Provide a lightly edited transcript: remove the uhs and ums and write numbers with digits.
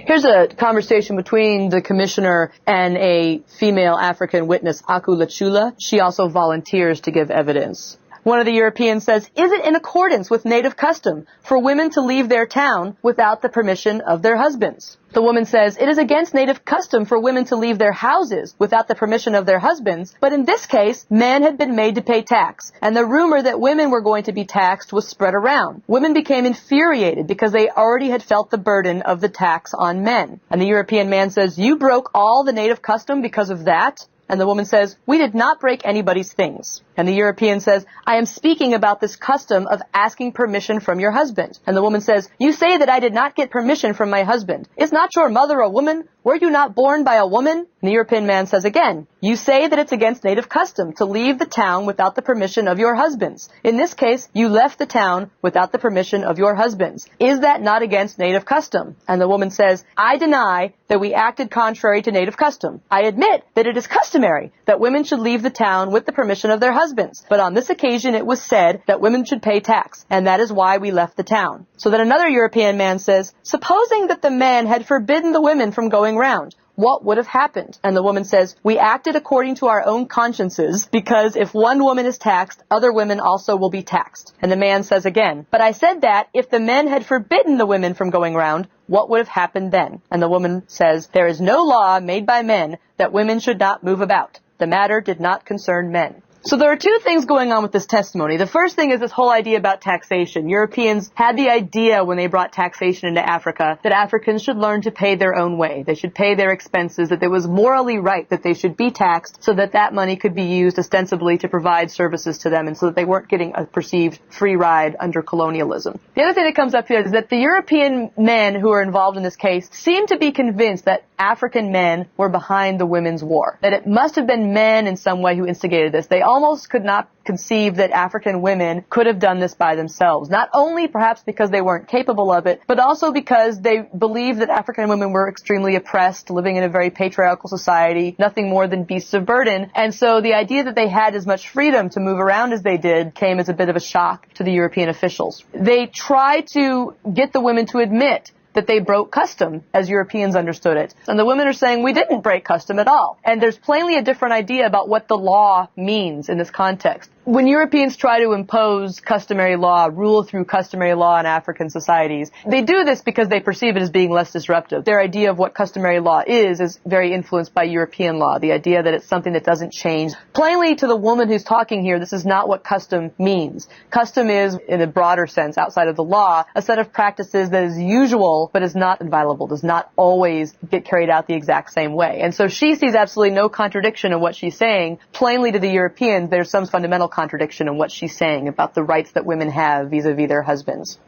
Here's a conversation between the commissioner and a female African witness, Aku Lachula. She also volunteers to give evidence. One of the Europeans says, "Is it in accordance with native custom for women to leave their town without the permission of their husbands?" The woman says, "It is against native custom for women to leave their houses without the permission of their husbands, but in this case, men had been made to pay tax, and the rumor that women were going to be taxed was spread around. Women became infuriated because they already had felt the burden of the tax on men." And the European man says, "You broke all the native custom because of that?" And the woman says, "We did not break anybody's things." And the European says, "I am speaking about this custom of asking permission from your husband." And the woman says, "You say that I did not get permission from my husband. Is not your mother a woman? Were you not born by a woman?" And the European man says again, "You say that it's against native custom to leave the town without the permission of your husbands. In this case, you left the town without the permission of your husbands. Is that not against native custom?" And the woman says, "I deny that we acted contrary to native custom. I admit that it is customary that women should leave the town with the permission of their husbands. But on this occasion it was said that women should pay tax, and that is why we left the town." So then another European man says, "Supposing that the men had forbidden the women from going round, what would have happened?" And the woman says, "We acted according to our own consciences, because if one woman is taxed, other women also will be taxed." And the man says again, "But I said that if the men had forbidden the women from going round, what would have happened then?" And the woman says, "There is no law made by men that women should not move about. The matter did not concern men." So there are two things going on with this testimony. The first thing is this whole idea about taxation. Europeans had the idea when they brought taxation into Africa that Africans should learn to pay their own way. They should pay their expenses, that it was morally right that they should be taxed so that that money could be used ostensibly to provide services to them and so that they weren't getting a perceived free ride under colonialism. The other thing that comes up here is that the European men who are involved in this case seem to be convinced that African men were behind the women's war, that it must have been men in some way who instigated this. They almost could not conceive that African women could have done this by themselves, not only perhaps because they weren't capable of it, but also because they believed that African women were extremely oppressed, living in a very patriarchal society, nothing more than beasts of burden. And so the idea that they had as much freedom to move around as they did came as a bit of a shock to the European officials. They tried to get the women to admit that they broke custom as Europeans understood it. And the women are saying, "We didn't break custom at all." And there's plainly a different idea about what the law means in this context. When Europeans try to impose customary law, rule through customary law in African societies, they do this because they perceive it as being less disruptive. Their idea of what customary law is very influenced by European law, the idea that it's something that doesn't change. Plainly, to the woman who's talking here, this is not what custom means. Custom is, in a broader sense, outside of the law, a set of practices that is usual but is not inviolable, does not always get carried out the exact same way. And so she sees absolutely no contradiction in what she's saying. Plainly, to the Europeans, there's some fundamental contradiction in what she's saying about the rights that women have vis-a-vis their husbands.